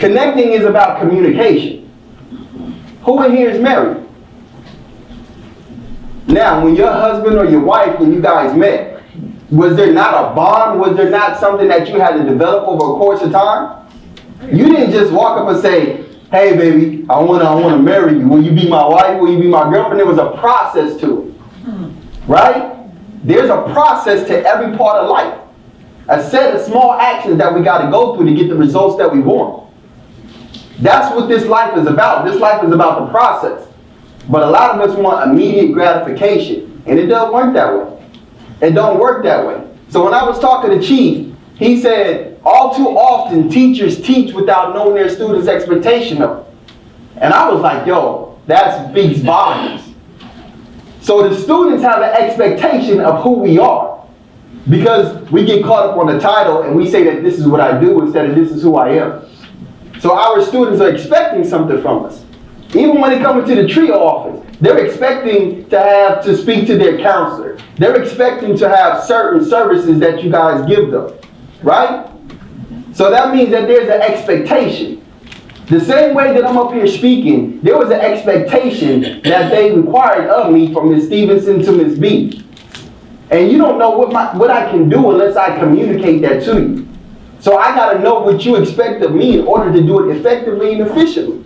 Connecting is about communication. Who in here is married? Now, when your husband or your wife, when you guys met, was there not a bond? Was there not something that you had to develop over a course of time? You didn't just walk up and say, hey baby, I wanna marry you. Will you be my wife? Will you be my girlfriend? There was a process to it, right? There's a process to every part of life. A set of small actions that we gotta go through to get the results that we want. That's what this life is about. This life is about the process. But a lot of us want immediate gratification, and it doesn't work that way. It don't work that way. So when I was talking to Chief, he said, all too often teachers teach without knowing their students' expectation of it. And I was like, yo, that speaks volumes. So the students have an expectation of who we are, because we get caught up on the title and we say that this is what I do instead of this is who I am. So our students are expecting something from us. Even when they come into the TRIO office, they're expecting to speak to their counselor. They're expecting to have certain services that you guys give them, right? So that means that there's an expectation. The same way that I'm up here speaking, there was an expectation that they required of me from Ms. Stevenson to Ms. B. And you don't know what I can do unless I communicate that to you. So I gotta know what you expect of me in order to do it effectively and efficiently.